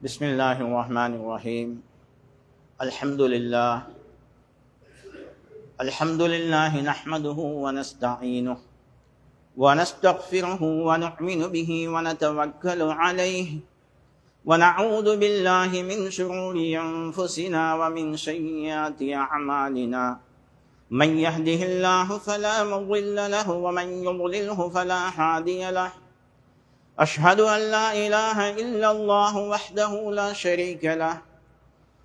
بسم الله الرحمن الرحيم. الحمد لله نحمده ونستعينه ونستغفره ونؤمن به ونتوكل عليه ونعوذ بالله من شرور أنفسنا ومن سيئات أعمالنا. من يهده الله فلا مضل له ومن يضلله فلا هادي له. أشهد أن لا إله إلا الله وحده لا شريك له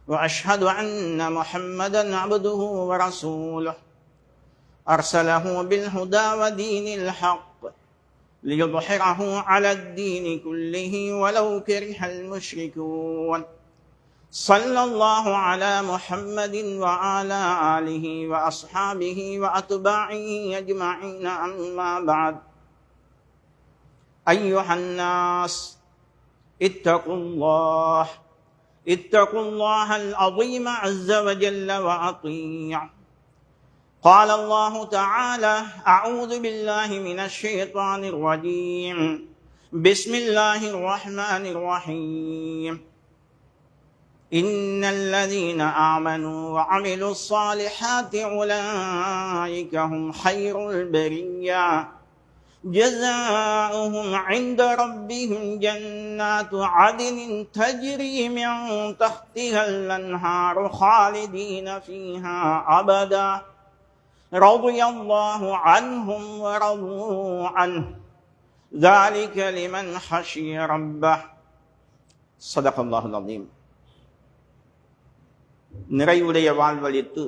وأشهد أن محمدا عبده ورسوله أرسله بالهدى ودين الحق ليظهره على الدين كله ولو كره المشركون. صلى الله على محمد وعلى آله وأصحابه وأتباعه أجمعين. أما بعد، أيها الناس اتقوا الله العظيم عز وجل وأطيعوا. قال الله تعالى: أعوذ بالله من الشيطان الرجيم. بسم الله الرحمن الرحيم. إن الذين آمنوا وعملوا الصالحات أولئك هم خير البرية جزاؤهم عند ربهم جنات عدن تجري من تحتها الأنهار خالدين فيها أبدا رضي الله عنهم ورضوا عنه ذلك لمن خشي ربه. صدق الله العظيم. நிறைவுடைய வாழ்வளித்து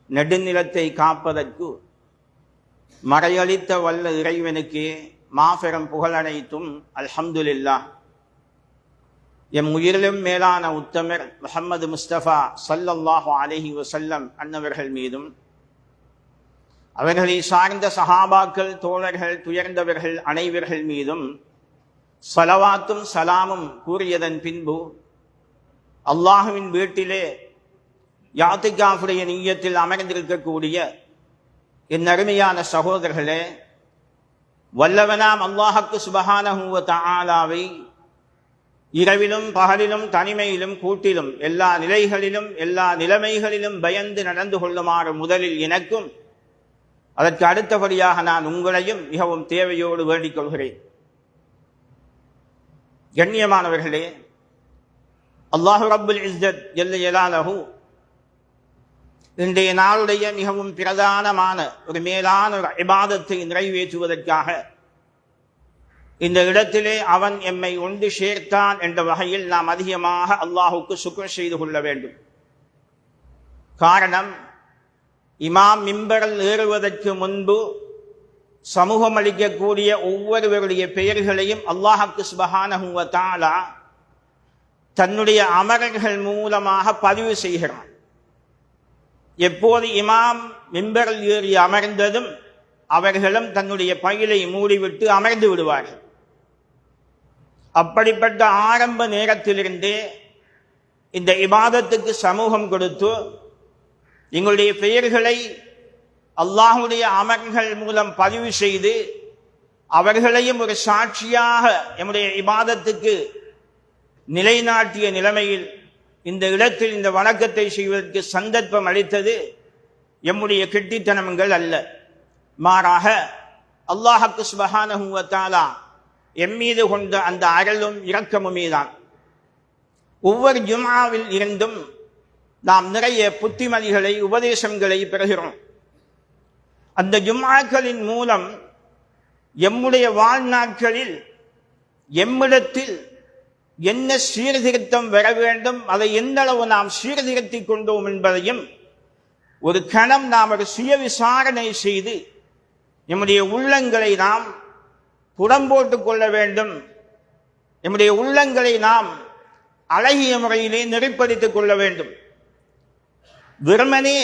நெடுநிலத்தை காப்பதற்கு மறையளித்த வல்ல இறைவனுக்கு மாபெரும் புகழனைத்தும் அல்ஹம்துலில்லாஹ். எம் உயிரிலும் மேலான உத்தமர் முஹம்மது முஸ்தபா ஸல்லல்லாஹு அலைஹி வஸல்லம் அன்னவர்கள் மீதும் அவர்களை சார்ந்த சஹாபாக்கள், தோழர்கள், துயர்ந்தவர்கள் அனைவர்கள் மீதும் ஸலவாத்தும் சலாமும் கூறியதன் பின்பு, அல்லாஹுவின் வீட்டிலே யாத்திகாஃபுடைய நிய்யத்தில் அமர்ந்திருக்கக்கூடிய என் அருமையான சகோதரர்களே, வல்லவனாம் அல்லாஹுக்கு சுப்ஹானஹு வ தஆலாவை இரவிலும் பகலிலும் தனிமையிலும் கூட்டிலும் எல்லா நிலைகளிலும் எல்லா நிலைமைகளிலும் பயந்து நடந்து கொள்ளுமாறு முதலில் எனக்கும் அதற்கு அடுத்தபடியாக நான் உங்களையும் மிகவும் தேவையோடு வேண்டிக் கொள்கிறேன். கண்ணியமானவர்களே, அல்லாஹு ரப்புல் இஸ்ஸத் ஜல்ல ஜலாலஹு இன்றைய நாளுடைய மிகவும் பிரதானமான ஒரு மேலான ஒரு இபாதத்தை நிறைவேற்றுவதற்காக இந்த இடத்திலே அவன் எம்மை ஒன்று சேர்த்தான் என்ற வகையில் நாம் அதிகமாக அல்லாஹுக்கு சுக்ர் செய்து கொள்ள வேண்டும். காரணம், இமாம் மிம்பரில் ஏறுவதற்கு முன்பு சமூகம் அளிக்கக்கூடிய ஒவ்வொருவருடைய பெயர்களையும் அல்லாஹுக்கு சுப்ஹானஹு வ தஆலா தன்னுடைய அமரர்கள் மூலமாக பதிவு செய்கிறான். எப்போது இமாம் மிம்பரில் ஏறி அமர்ந்ததும் அவர்களும் தன்னுடைய பையிலை மூடிவிட்டு அமர்ந்து விடுவார்கள். அப்படிப்பட்ட ஆரம்ப நேரத்திலிருந்தே இந்த இபாதத்துக்கு சமூகம் கொடுத்து எங்களுடைய பெயர்களை அல்லாஹுடைய அமர்கள் மூலம் பதிவு செய்து அவர்களையும் ஒரு சாட்சியாக எம்முடைய இபாதத்துக்கு நிலைநாட்டிய நிலைமையில் இந்த இடத்தில் இந்த வணக்கத்தை செய்வதற்கு சந்தர்ப்பம் அளித்தது எம்முடைய கெட்டித்தனங்கள் அல்ல, மாறாக அல்லாஹுக்கு சுப்ஹானஹு வ தஆலா எம்மீது கொண்ட அந்த அருளும் இரக்கமுமே தான். ஒவ்வொரு ஜும்ஆவில் இருந்தும் நாம் நிறைய புத்திமதிகளை, உபதேசங்களை பெறுகிறோம். அந்த ஜும்ஆக்களின் மூலம் எம்முடைய வாழ்நாட்களில் எம்மிடத்தில் என்ன சீர்திருத்தம் வர வேண்டும், அதை எந்த அளவு நாம் சீர்திருத்தி கொண்டோம் என்பதையும் ஒரு கணம் நாம் ஒரு சுய விசாரணை செய்து நம்முடைய உள்ளங்களை நாம் புடம்போட்டுக் கொள்ள வேண்டும். நம்முடைய உள்ளங்களை நாம் அழகிய முறையிலே நெறிப்படுத்திக் கொள்ள வேண்டும். வெறுமனே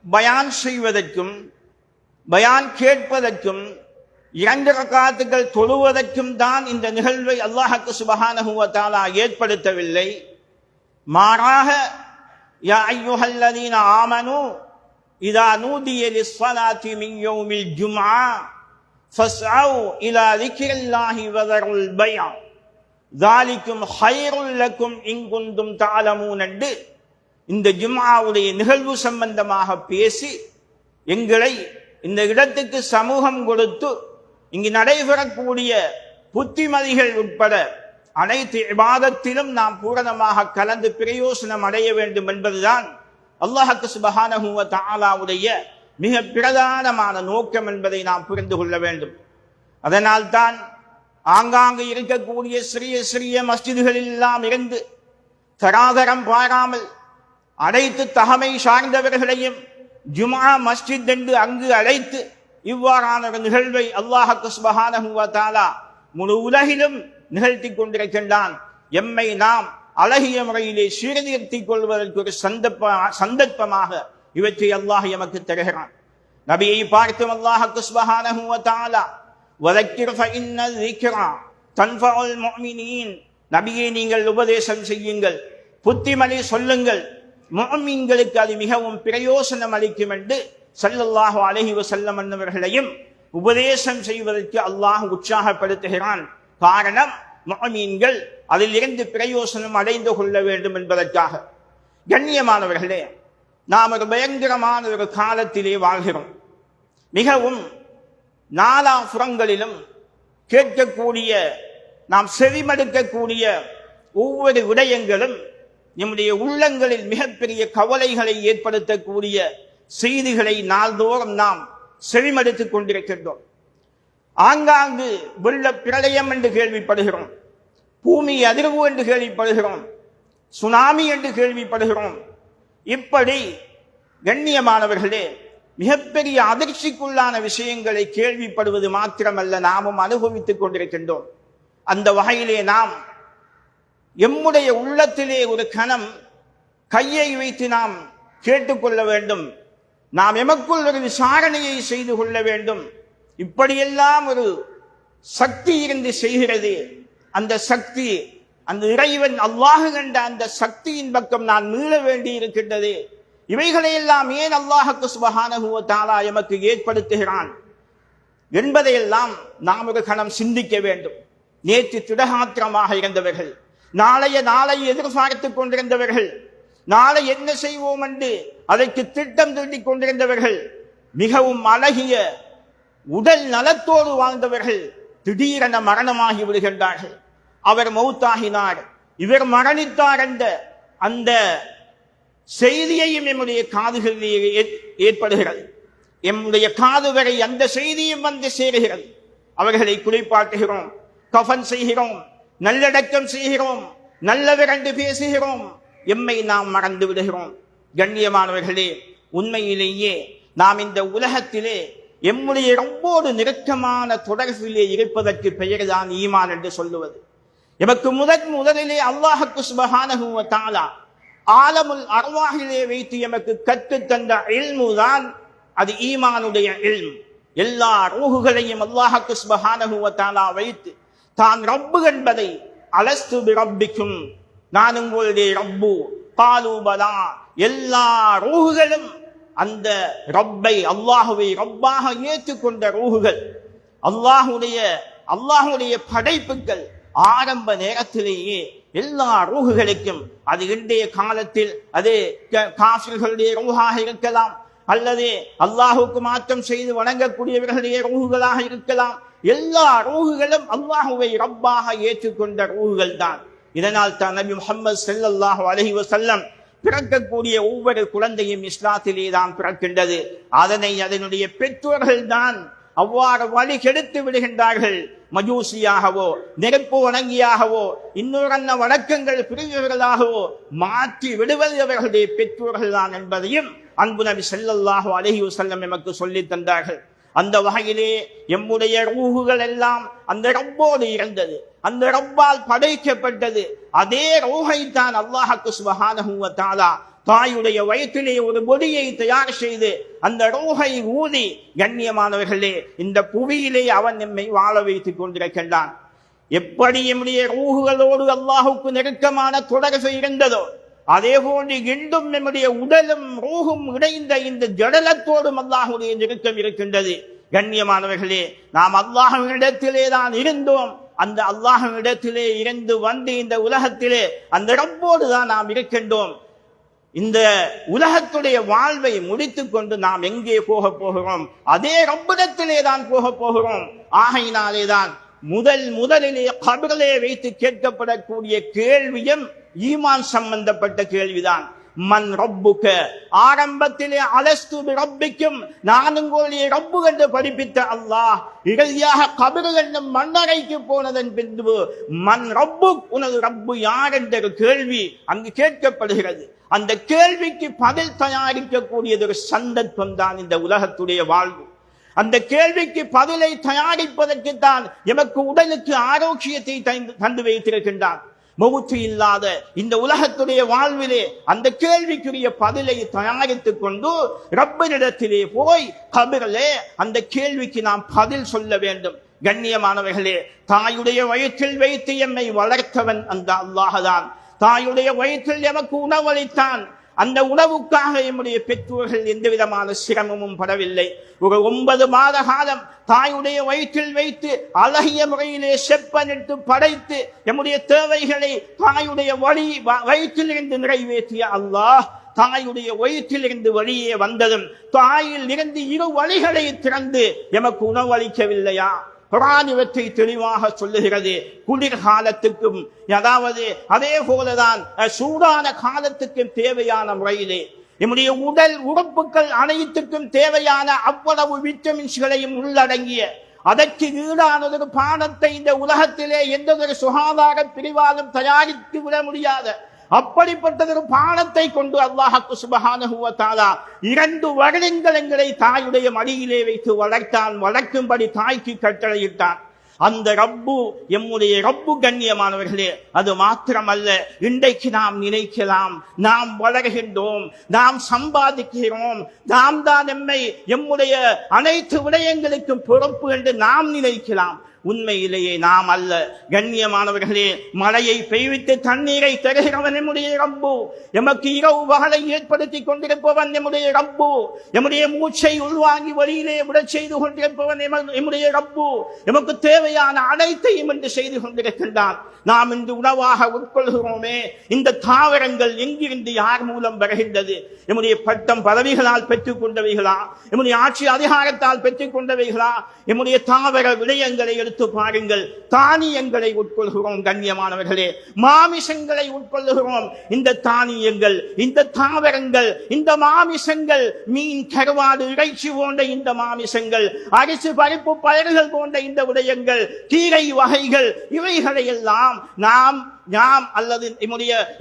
பயான் செய்வதற்கும் பயான் கேட்பதற்கும் 2 ரக்காத்துகள் தொழுவதற்கும் தான் இந்த நிகழ்வை அல்லாஹுக்கு சுப்ஹானஹு வ தஆலா ஏற்படுத்தவில்லை. மாறாக, யா அய்யுஹல்லதீன ஆமனூ இதா நூதிய லிஸ்ஸலாத்தி மின் யௌமில் ஜும்ஆ ஃபஸ்அவு இலா ذிக்ரில்லாஹி வதருல் பைஅ ذَلِكُمْ خَيْرٌ لَكُمْ إِن كُنتُمْ تَعْلَمُونَ என்று இந்த ஜும்ஆவுடைய நிகழ்வு சம்பந்தமாக பேசி எங்களை இந்த இடத்துக்கு சமூகம் கொடுத்து இங்கு நடைபெறக்கூடிய புத்திமதிகள் உட்பட அனைத்து இபாதத்திலும் நாம் பூரணமாக கலந்து பிரயோசனம் அடைய வேண்டும் என்பதுதான் அல்லாஹ் சுப்ஹானஹு வ தஆலாவுடைய மிக பிரதானமான நோக்கம் என்பதை நாம் புரிந்து கொள்ள வேண்டும். அதனால் தான் ஆங்காங்கு இருக்கக்கூடிய சிறிய சிறிய மஸ்ஜிதுகளில் எல்லாம் இருந்து தராதரம் பாராமல் அனைத்து தகமை சார்ந்தவர்களையும் ஜும்ஆ மஸ்ஜித் என்று அங்கு அழைத்து இவ்வாறான ஒரு நிகழ்வை அல்லாஹ் சுப்ஹானஹு வ தஆலா முழு உலகிலும் நிகழ்த்தி கொண்டிருக்கின்றான். எம்மை நாம் அழகிய முறையிலே சீர்திருத்திக் கொள்வதற்கு ஒரு சந்தர்ப்பமாக இவற்றை அல்லாஹ் எமக்கு தருகிறான். நபியை பார்த்தும் அல்லாஹ் சுப்ஹானஹு வ தஆலா வதக்கிர் ஃபஇன்ன ذிக்ரா தன்ஃபஉல் முஃமினீன், நபியை நீங்கள் உபதேசம் செய்யுங்கள், புத்திமதி சொல்லுங்கள், முஃமின்களுக்கு அது மிகவும் பிரயோசனம் அளிக்கும் என்று ஸல்லல்லாஹு அலைஹி வஸல்லம் அவர்களையும் உபதேசம் செய்வதற்கு அல்லாஹ் உற்சாகப்படுத்துகிறான். காரணம், முஃமின்கள் அதில் இருந்து பிரயோசனம் அடைந்து கொள்ள வேண்டும் என்பதற்காக. கண்ணியமானவர்களே, நாம் ஒரு பயங்கரமான ஒரு காலத்திலே வாழ்கிறோம். மிகவும் நாலா புறங்களிலும் கேட்கக்கூடிய, நாம் செவிமடுக்கக்கூடிய ஒவ்வொரு விடயங்களும் நம்முடைய உள்ளங்களில் மிகப்பெரிய கவலைகளை ஏற்படுத்தக்கூடிய செய்திகளை நாள்தோறும் நாம் செவிமடுத்துக் கொண்டிருக்கின்றோம். ஆங்காங்கு வெள்ள பிரளயம் என்று கேள்விப்படுகிறோம், பூமி அதிர்வு என்று கேள்விப்படுகிறோம், சுனாமி என்று கேள்விப்படுகிறோம். இப்படி கண்ணியமானவர்களே, மிகப்பெரிய அதிர்ச்சிக்குள்ளான விஷயங்களை கேள்விப்படுவது மாத்திரமல்ல, நாமும் அனுபவித்துக் கொண்டிருக்கின்றோம். அந்த வகையிலே நாம் எம்முடைய உள்ளத்திலே ஒரு கணம் கையை வைத்து நாம் கேட்டுக்கொள்ள வேண்டும். நாம் எமக்குள் ஒரு விசாரணையை செய்து கொள்ள வேண்டும். இப்படியெல்லாம் ஒரு சக்தி இருந்து செய்கிறது. அந்த சக்தி, அந்த இறைவன் அல்லாஹ் கண்ட அந்த சக்தியின் பக்கம் நான் மீள வேண்டி இருக்கின்றது. இவைகளையெல்லாம் ஏன் அல்லாஹ் சுப்ஹானஹு வ தஆலா எமக்கு ஏற்படுத்துகிறான் என்பதையெல்லாம் நாம் ஒரு கணம் சிந்திக்க வேண்டும். நேற்று திடகாத்திரமாக இருந்தவர்கள், நாளை எதிர்பார்த்துக் கொண்டிருந்தவர்கள், நாளை என்ன செய்வோம் என்று அதற்கு திட்டம் தீட்டிக் கொண்டிருந்தவர்கள், மிகவும் அழகிய உடல் நலத்தோடு வாழ்ந்தவர்கள் திடீரென மரணமாகி விடுகின்றார்கள். அவர் மௌத்தாகினார், இவர் மரணித்தார் என்ற அந்த செய்தியையும் எம்முடைய காதுகளிலே ஏற்படுகிறது. எம்முடைய காது வரை அந்த செய்தியும் வந்து சேருகிறது. அவர்களை குளிப்பாட்டுகிறோம், கஃன் செய்கிறோம், நல்லடக்கம் செய்கிறோம், நல்லவர் என்று பேசுகிறோம், எம்மை நாம் மறந்து விடுகிறோம். கண்ணியமானவர்களே, உண்மையிலேயே நாம் இந்த உலகத்திலே எம்முடைய ரொம்போடு நெருக்கமான தொடர்பிலே இருப்பதற்கு பெயர்தான் ஈமான் என்று சொல்லுவது. எமக்கு முதலிலே அல்லாஹ் சுப்ஹானஹு வ தஆலா ஆலமுல் அர்வாஹிலே வைத்து எமக்கு கற்றுத் தந்த இல்மு தான் அது ஈமானுடைய இல்ம். எல்லா ரூஹுகளையும் அல்லாஹ் சுப்ஹானஹு வ தஆலா வைத்து தான் ரப்பு என்பதை, அலஸ்து பி ரப்பிக்கும், நான் உங்களுடைய ரப்பு, காலு பலா, எல்லா ரூஹுகளும் அந்த ரப்பை, அல்லாஹுவை ரப்பாக ஏற்றுக்கொண்ட ரூஹுகள். அல்லாஹுடைய படைப்புகள் ஆரம்ப நேரத்திலேயே எல்லா ரூஹுகளுக்கும், அது இன்றைய காலத்தில் அது காஃபிர்களுடைய ரூஹாக இருக்கலாம், அல்லது அல்லாஹுக்கு மாற்றம் செய்து வணங்கக்கூடியவர்களுடைய ரூஹுகளாக இருக்கலாம். எல்லா ரூஹுகளும் அல்லாஹுவை ரப்பாக ஏற்றுக்கொண்ட ரூஹுகள் தான். இதனால் தான் நபி முஹம்மது ஸல்லல்லாஹு அலைஹி வஸல்லம் பிறக்கக்கூடிய ஒவ்வொரு குழந்தையும் இஸ்லாத்திலே தான் பிறக்கின்றது. அதனுடைய பெற்றோர்கள் தான் அவ்வாறு வழி கெடுத்து விடுகின்றார்கள். மஜூசியாகவோ, நெருப்பு வணங்கியாகவோ, இன்னொரு வணக்கங்கள் பிரிவுகளாகவோ மாற்றி விடுவது அவர்களுடைய பெற்றோர்கள் தான் என்பதையும் அன்பு நபி ஸல்லல்லாஹு அலைஹி வஸல்லம் எமக்கு சொல்லித் தந்தார்கள். அந்த வகையிலே எம்முடைய ரூஹுகள் எல்லாம் அந்த ரப்போடு இருந்தது, அந்த ரப்பால் படைக்கப்பட்டது. அதே ரூஹை தான் அல்லாஹ் சுப்ஹானஹு வ தஆலா தாயுடைய வயிற்றிலே ஒரு பொடியை தயார் செய்து அந்த ரூஹை ஊதி, கண்ணியமானவர்களே, இந்த புவியிலே அவன் நம்மை வாழ வைத்துக் கொண்டிருக்கின்றான். எப்படி நம்முடைய ரூஹுகளோடு அல்லாஹுக்கு நெருக்கமான தொடர்பு இருந்ததோ, அதே போன்று இன்றும் நம்முடைய உடலும் ரூஹும் இணைந்த இந்த ஜடலத்தோடும் அல்லாஹுடைய நெருக்கம் இருக்கின்றது. கண்ணியமானவர்களே, நாம் அல்லாஹ்விடத்திலே தான் இருந்தோம், அந்த அல்லாஹ்விடத்திலே இருந்து வந்து இந்த உலகத்திலே அந்த ரப்போடு தான் நாம் இருக்கின்றோம். இந்த உலகத்துடைய வாழ்வை முடித்துக் கொண்டு நாம் எங்கே போக போகிறோம்? அதே ரப்பிடத்திலே தான் போக போகிறோம். ஆகையினாலே தான் முதலிலே கபரிலே வைத்து கேட்கப்படக்கூடிய கேள்வியும் ஈமான் சம்பந்தப்பட்ட கேள்விதான். மன் ரப்புக, ஆரம்பத்திலே அலஸ்து பி ரப்பிக்கும், நான் உங்களுடைய ரப்பு என்று படிப்பித்த அல்லாஹ் இறுதியாக கபர் என்னும் மண்ணறைக்கு போனதன் பின்பு மன் ரப்பு, உனது ரப்பு யார் என்ற கேள்வி அங்கு கேட்கப்படுகிறது. அந்த கேள்விக்கு பதில் தயாரிக்கக்கூடியது ஒரு சந்தர்ப்பம் தான் இந்த உலகத்துடைய வாழ்வு. அந்த கேள்விக்கு பதிலை தயாரிப்பதற்கு தான் எமக்கு உடலுக்கு ஆரோக்கியத்தை தந்து வைத்திருக்கின்றான். மவுத்து இல்லாத இந்த உலகத்துடைய வாழ்விலே அந்த கேள்விக்குரிய பதிலை தயாரித்துக் கொண்டு ரப்பினிடத்திலே போய் கபரிலே அந்த கேள்விக்கு நாம் பதில் சொல்ல வேண்டும். கண்ணியமானவர்களே, தாயுடைய வயிற்றில் வைத்து எம்மை வளர்த்தவன் அந்த அல்லாஹ்தான். தாயுடைய வயிற்றில் எமக்கு உணவளித்தான். அந்த உணவுக்காக எம்முடைய பெற்றோர்கள் எந்த விதமான சிரமமும் படவில்லை. ஒரு 9 மாத காலம் தாயுடைய வயிற்றில் வைத்து அழகிய முறையிலே செப்பனிட்டு படைத்து எம்முடைய தேவைகளை தாயுடைய வயிற்றிலிருந்து நிறைவேற்றிய அல்லாஹ் தாயுடைய வயிற்றிலிருந்து வெளியே வந்ததும் தாயில் இருந்து 2 வழிகளை திறந்து எமக்கு உணவளிக்கவில்லையா? குர்ஆன் இவற்றை தெளிவாக சொல்லுகிறது. குளிர் காலத்துக்கும் அதாவது அதே போலதான் சூடான காலத்துக்கும் தேவையான முறையிலே நம்முடைய உடல் உறுப்புகள் அனைத்துக்கும் தேவையான அவ்வளவு விட்டமின்ஸ்களையும் உள்ளடங்கிய அதற்கு ஈடானதொரு பானத்தை இந்த உலகத்திலே எந்த ஒரு சுகாதார பிரிவாலும் தயாரித்து விட முடியாத அப்படிப்பட்டதொரு பானத்தை கொண்டு அல்லாஹ் சுப்ஹானஹு வ தஆலா 2 வருடங்கள் எங்களை தாயுடைய மடியிலே வைத்து வளர்த்தான். வளர்க்கும்படி தாய்க்கு கட்டளையிட்டான். அந்த ரப்பு எம்முடைய ரப்பு. கண்ணியமானவர்களே, அது மாத்திரமல்ல, இன்றைக்கு நாம் நினைக்கலாம் நாம் வளர்கின்றோம், நாம் சம்பாதிக்கிறோம், நாம் தான் எம்முடைய அனைத்து விடயங்களுக்கும் பொறுப்பு என்று நாம் நினைக்கலாம். உண்மையிலேயே நாம் அல்ல. கண்ணியமானவர்களே, மழையை பெய்வித்து தண்ணீரை தருகிறவன் நம்முடைய ரப்பு. எமக்கு இரவு பகலை ஏற்படுத்தி கொண்டிருப்பவன் நம்முடைய ரப்பு. எம்முடைய மூச்சை உள்வாங்கி வழியிலே விட செய்து கொண்டிருப்பவன் எம்முடைய ரப்பு. எமக்கு தேவையான அனைத்தையும் என்று செய்து கொண்டிருக்கின்றான். நாம் இன்று உணவாக உட்கொள்கிறோமே, இந்த தாவரங்கள் எங்கிருந்து யார் மூலம் வருகின்றது? எம்முடைய பட்டம் பதவிகளால் பெற்றுக் கொண்டவைகளா? எம்முடைய ஆட்சி அதிகாரத்தால் பெற்றுக் கொண்டவைகளா? எம்முடைய தாவர விடயங்களை எடுத்து பாருங்கள். தானியங்களை உட்கொள்கிறோம். கண்ணியமானவர்களே, மாமிசங்களை உட்கொள்ளுகிறோம். இந்த தானியங்கள், இந்த தாவரங்கள், இந்த மாமிசங்கள், மீன் கருவாடு இறைச்சி போன்ற இந்த மாமிசங்கள், அரிசி பருப்பு பயிர்கள் போன்ற இந்த விடயங்கள், கீரை வகைகள், இவைகளை எல்லாம் நாம் அல்லது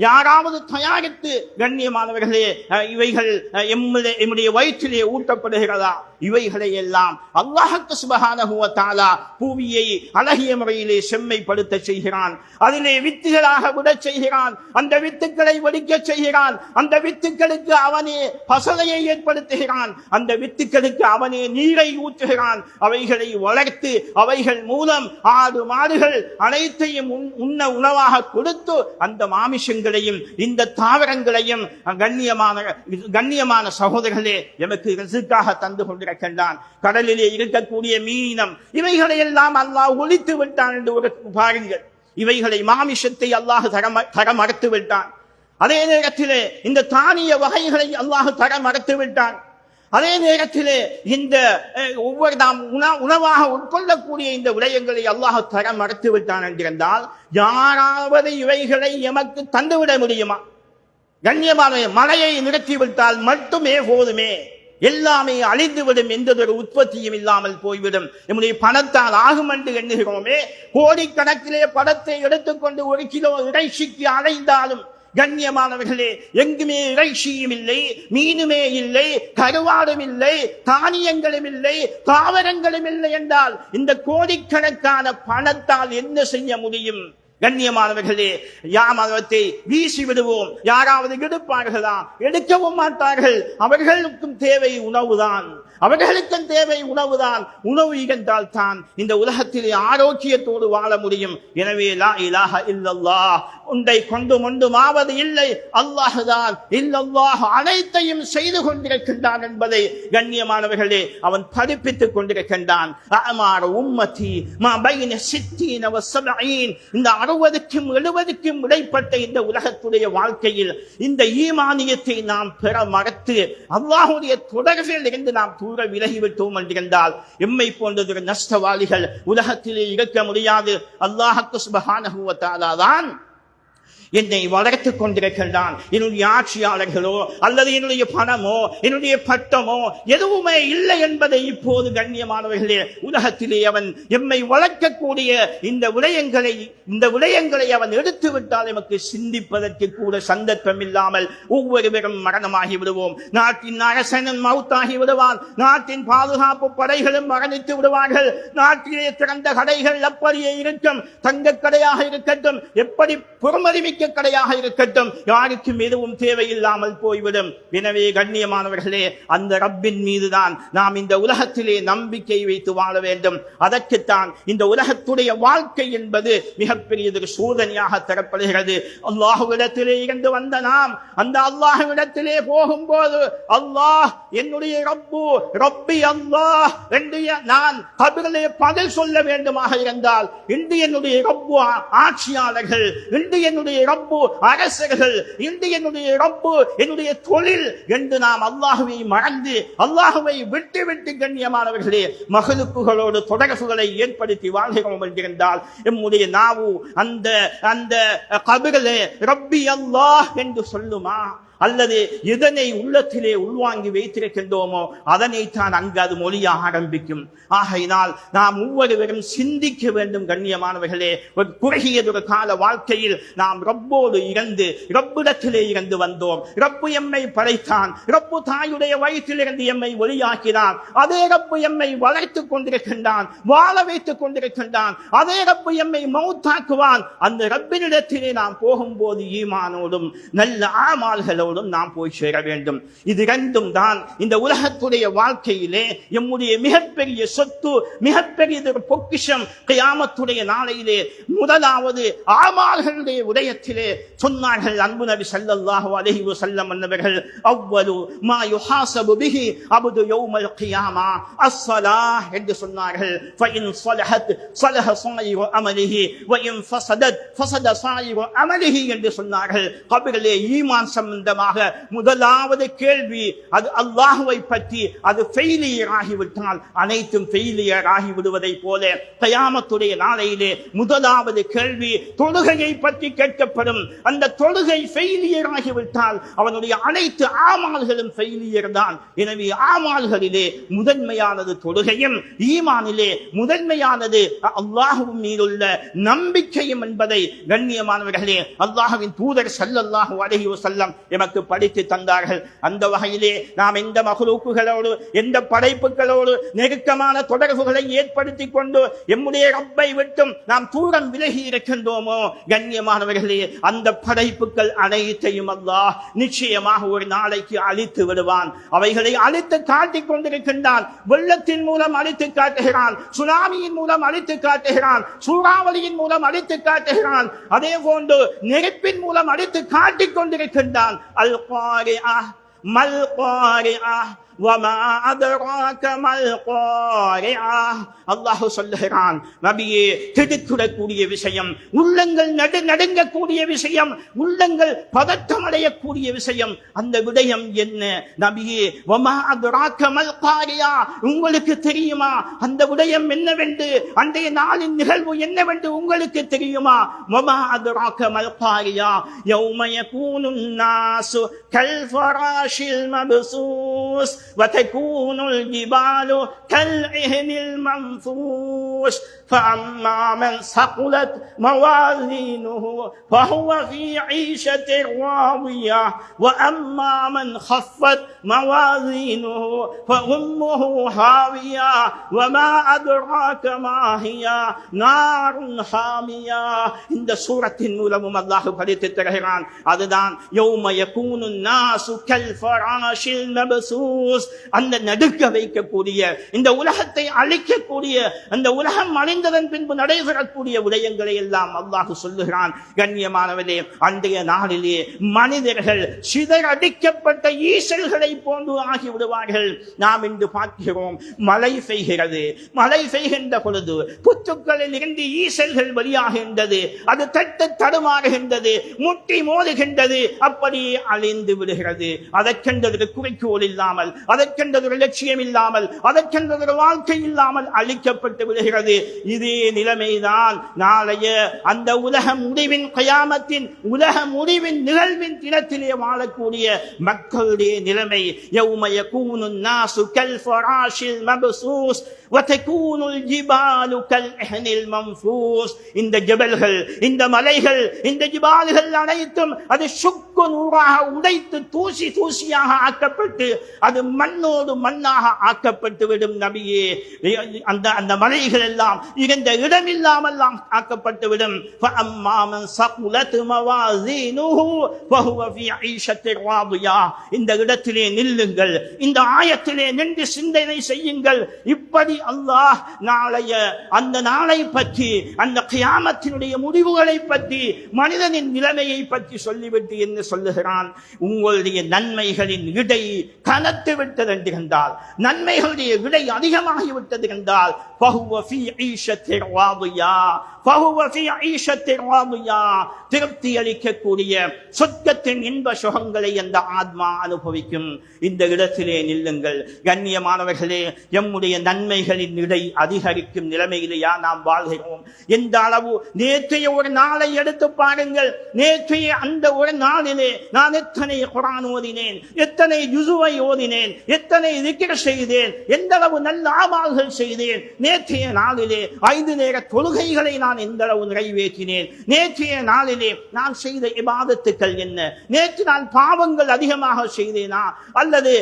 யாராவது தயாரித்து கண்ணியமானவர்களே இவைகள் எம்முடைய வயிற்றிலே ஊட்டப்படுகிறதா? இவைகளை எல்லாம் அல்லாஹ் சுப்ஹானஹு வ தஆலா பூமியை அழகிய முறையிலே செம்மைப்படுத்த செய்கிறான். அதிலே வித்துகளாக விடச் செய்கிறான். அந்த வித்துக்களை வெடிக்க செய்கிறான். அந்த வித்துக்களுக்கு அவனே பசலையை ஏற்படுத்துகிறான். அந்த வித்துக்களுக்கு அவனே நீரை ஊற்றுகிறான். அவைகளை வளர்த்து அவைகள் மூலம் ஆடு மாடுகள் அனைத்தையும் உண்ண உணவாக கொடுத்து அந்த மாமிசங்களையும் இந்த தாவரங்களையும் கண்ணியமான சகோதரர்களே எமக்கு ரிஸ்காக தந்து கொண்டிருக்கின்றான். கடலிலே இருக்கக்கூடிய மீனினம் இவைகளை எல்லாம் அல்லாஹ் ஒழித்து விட்டான் என்று ஒரு பாருங்கள். இவைகளை மாமிசத்தை அல்லாஹ் தர மறுத்து விட்டான். அதே நேரத்திலே இந்த தானிய வகைகளை அல்லாஹ் தர மறுத்து விட்டான். அதே நேரத்திலே இந்த ஒவ்வொரு நாம் உணவாக உட்கொள்ளக்கூடிய இந்த விடயங்களை அல்லாஹ் தர மறுத்து விட்டான் என்றிருந்தால் யாராவது இவைகளை எமக்கு தந்துவிட முடியுமா? கண்ணியமான மழையை நிறுத்திவிட்டால் மட்டுமே போதுமே, எல்லாமே அழிந்துவிடும், எந்த ஒரு உற்பத்தியும் இல்லாமல் போய்விடும். நம்முடைய பணத்தால் ஆகும் என்று எண்ணுகிறோமே, கோடிக்கணக்கிலே பணத்தை எடுத்துக்கொண்டு 1 கிலோ இறைச்சிக்கு அலைந்தாலும் கண்ணியமானவர்களே எங்குமே இறைச்சியும் இல்லை, மீனுமே இல்லை, கருவாடும் இல்லை, தானியங்களும் இல்லை, தாவரங்களும் இல்லை என்றால் இந்த கோடிக்கணக்கான பணத்தால் என்ன செய்ய முடியும்? கண்ணியமானவர்களே, யாமத்தை வீசி விடுவோம். யாராவது எடுப்பார்களா? எடுக்கவும் மாட்டார்கள். அவர்களுக்கும் தேவை உணவுதான். அவர்களுக்கும் தேவை உணவுதான். உணவு இருந்தால் தான் இந்த உலகத்திலே ஆரோக்கியத்தோடு வாழ முடியும். எனவே லா இலாஹ இல்லல்லாஹ், உண்டை கொண்டு மொண்டுமாவது இல்லை, அல்லாஹுதான் இல்லல்லாஹ் அனைத்தையும் செய்து கொண்டிருக்கின்றான் என்பதை கண்ணியமானவர்களே அவன் படிப்பித்துக் கொண்டிருக்கின்றான். அமார உம்மதி மா பைன 60 வ 70, இந்த 60க்கும் 70க்கும் இடைப்பட்ட இந்த உலகத்துடைய வாழ்க்கையில் இந்த ஈமானியத்தை நாம் பெற மறத்து அல்லாஹ்வுடைய தொடர்பில் இருந்து நாம் தூர விலகிவிட்டோம் என்றிருந்தால் எம்மை போன்றதொரு நஷ்டவாளிகள் உலகத்திலே இருக்க முடியாது. அல்லாஹ் சுப்ஹானஹு வ தஆலா தான் என்னை வளர்த்துக் கொண்டிருக்கின்றான். என்னுடைய ஆட்சியாளர்களோ அல்லது என்னுடைய பணமோ என்னுடைய பட்டமோ எதுவுமே இல்லை என்பதை இப்போது கண்ணியமானவர்களே உலகத்திலே அவன் எம்மை வளர்க்கக்கூடிய இந்த விடயங்களை அவன் எடுத்து விட்டால் எமக்கு சிந்திப்பதற்கு கூட சந்தர்ப்பம் இல்லாமல் ஒவ்வொருவரும் மரணமாகி விடுவோம். நாட்டின் அரசனும் மவுத்தாகி விடுவான். நாட்டின் பாதுகாப்பு படைகளும் மரணித்து விடுவார்கள். நாட்டிலே திறந்த கடைகள் அப்படியே இருக்கும். தங்க கடையாக இருக்கட்டும், எப்படி பொறுமதிமிக்க கடையாக இருக்கட்டும், யாருக்கும் எதுவும் தேவையில்லாமல் போய்விடும். எனவே கண்ணியமானவர்களே அந்த ரப்பின் மீதுதான் நாம் இந்த உலகத்திலே நம்பிக்கை வைத்து வாழ வேண்டும். அதற்குத்தான் இந்த உலகத்துடைய வாழ்க்கை என்பது மிகப்பெரியதொரு சோதனையாக தரப்படுகிறது. அல்லாஹ்விடத்திலே இருந்து வந்த நாம் அந்த அல்லாஹ்விடத்திலே போகும்போது அல்லாஹ் என்னுடைய ரப்பி அல்லாஹ் என்று நான் கபிரிலே பதில் சொல்ல வேண்டுமாக இருந்தால், இன்று என்னுடைய ரப்பு ஆட்சியாளர்கள், இன்று என்னுடைய ரப்பு அரசர்கள், இன்று என்னுடைய ரப்பு என்னுடைய தொழில் என்று நாம் அல்லாஹுவை மறந்து அல்லாஹுவை விட்டு கண்ணியமானவர்களே மகளுக்குகளோடு தொடர்புகளை ஏற்படுத்தி வாழ்கிறோம் என்றிருந்தால் எம்முடைய நாவு அந்த அந்த கபிரிலே ரப்பி அல்லாஹ் என்று சொல்லுமா? அல்லது எதனை உள்ளத்திலே உள்வாங்கி வைத்திருக்கின்றோமோ அதனைத்தான் அங்கு அது மொழியாக ஆரம்பிக்கும். ஆகையினால் நாம் ஒவ்வொருவரும் சிந்திக்க வேண்டும் கண்ணியமானவர்களே. ஒரு குறுகியதொரு கால வாழ்க்கையில் நாம் ரப்போடு இருந்து ரப்பிடத்திலே இருந்து வந்தோம். ரப்பு எம்மை படைத்தான். ரப்பு தாயுடைய வயிற்றிலிருந்து எம்மை ஒளியாக்கினான். அதே ரப்பு எம்மை வளர்த்துக் கொண்டிருக்கின்றான், வாழ வைத்துக் கொண்டிருக்கின்றான். அதே ரப்பு எம்மை மௌத்தாக்குவான். அந்த ரப்பினிடத்திலே நாம் போகும்போது ஈமானோடும் நல்ல ஆமால்களோடும் நாம் போய் சேர வேண்டும். இது இரண்டும் தான் இந்த உலகத்துடைய வாழ்க்கையிலே எம்முடைய மிகப்பெரிய சொத்து, மிகப்பெரிய பொக்கிஷம். கியாமத்துடைய நாளையிலே முதலாவது ஆமால்களுடைய விடயத்திலே சொன்னார்கள் அன்பு நபி ஸல்லல்லாஹு அலைஹி வஸல்லம் அவர்கள், அவ்வலு மா யுஹாஸபு பிஹி அப்து யௌமல் கியாமா அஸ்ஸலாஹ் என்று சொன்னார்கள். ஃபஇன் ஸலஹத் ஸலஹ ஸாயிரு அமலிஹி வ இன் ஃபஸதத் ஃபஸத ஸாயிரு அமலிஹி என்று சொன்னார்கள். கபிரிலே ஈமான் சம்பந்தமாக முதலாவது கேள்வி அது அல்லாஹ்வை பற்றி. அது ஃபெயிலியர் ஆகிவிட்டால் அனைத்தும் ஃபெயிலியர் ஆகிவிடுவதை போல கியாமத்துடைய நாளையிலே முதலாவது கேள்வி தொழுகையை பற்றி கேட்கப்படும். அந்த தொழுகை ஃபெயிலியர் ஆகிவிட்டால் அவனுடைய அனைத்து ஆமால்களும் ஃபெயிலியர் தான். எனவே ஆமால்களிலே முதன்மையானது தொழுகையும், ஈமானிலே முதன்மையானது அல்லாஹ்வின் மீதுள்ள நம்பிக்கையும் என்பதை கண்ணியமானவர்களே அல்லாஹ்வின் தூதர் ஸல்லல்லாஹு அலைஹி வஸல்லம் எமக்கு படித்து தந்தார்கள். அந்த வகையிலே நாம் எந்த மஹ்லூக்குகளோடு எந்த படைப்புகளோடு நெருக்கமான தொடர்புகளை ஏற்படுத்திக் கொண்டு எம்முடைய ரப்பை விட்டும் நாம் தூரம் விலகி இருக்கின்றோமோ கண்ணியமானவர்களே அந்த படைப்புகள் அனைத்தையும் அல்லாஹ் நிச்சயமாக ஒரு நாளைக்கு அழித்து விடுவான். அவைகளை அழித்து காட்டிக் கொண்டிருக்கின்றான். வெள்ளத்தின் மூலம் அழித்து காட்டுகிறான், சுனாமியின் மூலம் அழித்து காட்டுகிறான், சூறாவளியின் மூலம் அழித்து காட்டுகிறான். அதே போன்று நெருப்பின் மூலம் அழித்து காட்டிக் கொண்டிருக்கின்றான். அல் காரிஅ மல் காரிஅ வமா அதராக மல் காரிஅ. அல்லாஹ் சொல்லுகிறான், நபியே திடுக்கிடக்கூடிய விஷயம், உள்ளங்கள் நடுங்கக்கூடிய விஷயம், உள்ளங்கள் பதட்டம் அடையக்கூடிய விஷயம், அந்த விடயம் என்ன நபியே? வமா அதராக மல் காரிஅ, உங்களுக்கு தெரியுமா அந்த விடயம் என்னவென்று? அன்றைய நாளின் நிகழ்வு என்னவென்று உங்களுக்கு தெரியுமா? வமா அதராக மல் காரிஅ யௌம யகூனுன் நாசு கல் ஃபராஷில் மப்சூஸ் وتكون الجبال كالعهن المنفوش فأما من ثقلت موازينه فهو في عيشة راضية وأما من خفت موازينه فأمه هاوية وما أدراك ما هي نار حامية. இந்த சூரத்தின் மூலமும் அல்லாஹ் படித்து தருகிறான். அதுதான் யௌம யகூனுன் நாசு கல் ஃபராஷில் மப்சூஸ். மன்ஃபூஸ், அந்த நடுக்க வைக்கக்கூடிய, இந்த உலகத்தை அழிக்கக்கூடிய, அந்த உலகம் அழிந்ததன் பின்பு நடைபெறக்கூடிய விடயங்களை எல்லாம் அல்லாஹ் சொல்லுகிறான். கண்ணியமானவர்களே, அன்றைய நாளிலே மனிதர்கள் சிதறடிக்கப்பட்ட ஈசல்களை போன்று ஆகிவிடுவார்கள். நாம் இன்று பார்க்கிறோம், மழை பெய்கிறது. மழை பெய்கின்ற பொழுது புத்துக்களில் இருந்து ஈசல்கள் வெளியாகின்றது. அது தட்டு தடுமாறுகின்றது, முட்டி மோதுகின்றது, அப்படியே அழிந்து விடுகிறது. அதற்கென்றதற்கு குறிக்கோள் இல்லாமல், அதற்கென்றதொரு லட்சியம் இல்லாமல், அதற்கென்றதொரு வாழ்க்கை இல்லாமல் அழிக்கப்பட்டு விடுகிறது. இதே நிலைமைதான் நாளைய அந்த உலக முடிவின் கயாமத்தின் உலக முடிவின் நிகழ்வின் தினத்திலே வாழக்கூடிய மக்களுடைய நிலைமை. யௌம யகூனுன் நாசு கல் ஃபராஷில் மப்சூஸ் வ தகூனுல் ஜிபாலு கல் இஹ்னில் மன்ஃபூஸ். இந்த ஜபல்கள், இந்த மலைகள், இந்த ஜிபால்கள் அனைத்தும் அது சுக்கு நூறாக உடைத்து தூசி தூசியாக ஆக்கப்பட்டு அது மண்ணோடு மண்ணாக ஆக்கப்பட்டு விடும். நபியே, அந்த மலைகள் எல்லாம் இருந்த இடமில்லாமல் ஆக்கப்பட்டு விடும். فَأَمَّا مَنْ ثَقُلَتْ مَوَازِينُهُ فَهُوَ فِي عِيشَةٍ رَاضِيَةٍ. இந்த இடத்திலே நில்லுங்கள், இந்த ஆயத்திலே நின்று சிந்தனை செய்யுங்கள். இப்படி அல்லாஹ் நாளைய அந்த நாளை பற்றி, அந்த கியாமத்தினுடைய முடிவுகளை பற்றி, மனிதனின் நிலைமையை பற்றி சொல்லிவிட்டு என்ன சொல்லுகிறான்? உங்களுடைய நன்மைகளின் இடை கனத்து விட்டது என்று கண்டால், நன்மைகளுடைய விடை அதிகமாகிவிட்டது என்றால், فَهُوَ فِي عِيشَةٍ رَاضِيَةٍ فَهُوَ فِي عِيشَةٍ رَاضِيَةٍ. திருப்தி அளிக்கக்கூடிய சொர்க்கத்தின் இன்ப சுகங்களை அந்த ஆத்மா அனுபவிக்கும். இந்த இடத்திலே நில்லுங்கள். கண்ணியமானவர்களே, எம்முடைய நன்மைகளின் இடை அதிகரிக்கும் நிலைமையிலேயா நாம் வாழ்கிறோம்? எந்த அளவு? நேற்றைய ஒரு நாளை எடுத்து பாருங்கள். நேற்றைய அந்த ஒரு நாளிலே நான் எத்தனை குர்ஆன் ஓதினேன், எத்தனை ஜுஸுவை ஓதினேன், எத்தனை திக்ர் செய்தேன், எந்த அளவு நல்ல அமல்கள் செய்தேன். நேற்றைய நாளிலே 5 நேர தொழுகைகளை நான் எந்த அளவு நிறைவேற்றினேன். நேற்றைய நாளிலே நான் செய்த இபாதத்துக்கள் என்ன? நேற்று நான் பாவங்கள் அதிகமாக செய்தேனா அல்லது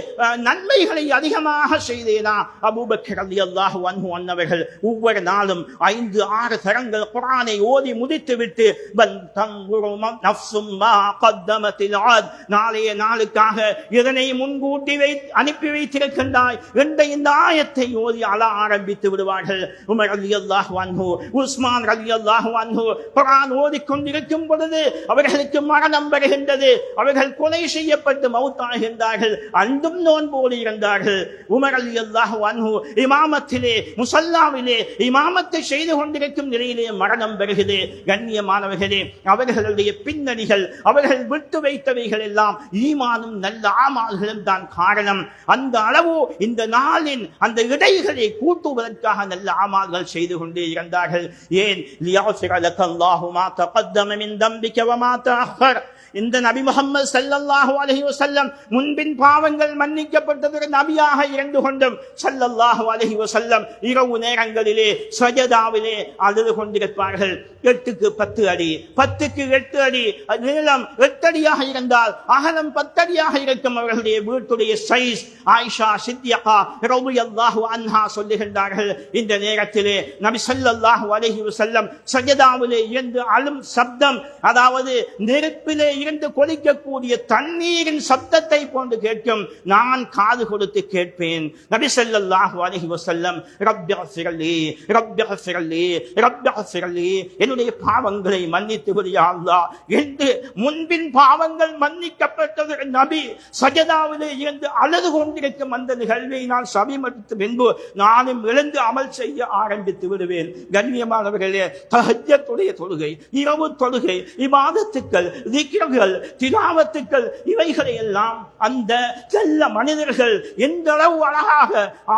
நன்மைகளை அதிகமாக செய்தேனா? அபூபக்கர் ரலியல்லாஹு அன்ஹு அன்னவர்கள் ஒவ்வொரு நாளும் 5-6 தரங்கள் குர்ஆனை ஓதி முடித்துவிட்டு பல் தன்குரு நஃப்சும் மா கத்தமத்தில் ஆத், நாளைய நாளுக்காக இதனை முன்கூட்டி அனுப்பி வைத்திருக்கின்றாய் என்ற இந்த ஆயத்தை ஓதி அழ ஆரம்பித்து விடுவார்கள். உமர் ரலியல்லாஹு அன்ஹு, உஸ்மான் ரலியல்லாஹு அன்ஹு குர்ஆன் ஓதிக்கொண்டிருக்கும் பொழுது அவர்களுக்கு மரணம் வருகின்றது. அவர்கள் கொலை செய்யப்பட்டு மௌத்தாகின்றார்கள். அன்றும் நோன்போடு இருந்தார்கள். உமர் ரலியல்லாஹு அன்ஹு இமாமத்திலே, முஸல்லாவிலே இமாமத்தை செய்து கொண்டிருக்கும் நிலையிலே மரணம் வருகிறது. கண்ணியமானவர்களே, அவர்களுடைய பின்னணிகள், அவர்கள் விட்டு வைத்தவைகள் எல்லாம் ஈமானும் நல்ல ஆமால்களும் தான் காரணம். அந்த அளவு இந்த நாளின் அந்த இடைகளை கூட்டுவதற்காக நல்ல ஆமால்கள் செய்து கொண்டே இருந்தார்கள். ஏன்? லியஃபிர லக்கல்லாஹு மா தகத்தம மின் தம்பிக வ மா தஅخر. இந்த நபி முஹம்மது ஸல்லல்லாஹு அலைஹி வஸல்லம் முன்பின் பாவங்கள் மன்னிக்கப்பட்டது நபியாக இருந்து கொண்டும் ஸல்லல்லாஹு அலைஹி வஸல்லம் இரவு நேரங்களிலே சஜதாவிலே அழுது கொண்டிருப்பார்கள். 8க்கு 10 அடி, 10க்கு 8 அடி நீளம் 8 அடியாக இருந்தால் அகலம் 10 அடியாக இருக்கும் அவர்களுடைய வீட்டுடைய சைஸ். ஆயிஷா சித்தியகா ரலியல்லாஹு அன்ஹா சொல்லுகின்றார்கள், இந்த நேரத்திலே நபி ஸல்லல்லாஹு அலைஹி வஸல்லம் சஜதாவிலே இருந்து அழும் சப்தம், அதாவது நெருப்பிலே இருந்து கொதிக்கக்கூடிய தண்ணீரின் சப்தத்தை போன்று கேட்கும். நான் காது கொடுத்து கேட்பேன். நபி ஸல்லல்லாஹு அலைஹி வஸல்லம் ரப்பிஃபிர்லி ரப்பிஃபிர்லி ரப்பிஃபிர்லி, என்னுடைய பாவங்களை மன்னித்து விடு யா அல்லாஹ் என்று முன்பின் பாவங்கள் மன்னிக்கப்பட்டது நபி சஜதாவிலே இருந்து அழுது கொண்டிருக்கும் அந்த நிகழ்வை நான் சபிமடித்து பின்பு நானும் எழுந்து அமல் செய்ய ஆரம்பித்து விடுவேன். கண்ணியமானவர்களே, தஹஜ்ஜுடைய தொழுகை, இரவு தொழுகை, இபாதத்துக்கள், திக்ர்கள், திலாவத்துக்கள், இவைகளை எல்லாம் அந்த செல்ல மனிதர்கள் எந்த அளவு அழகாக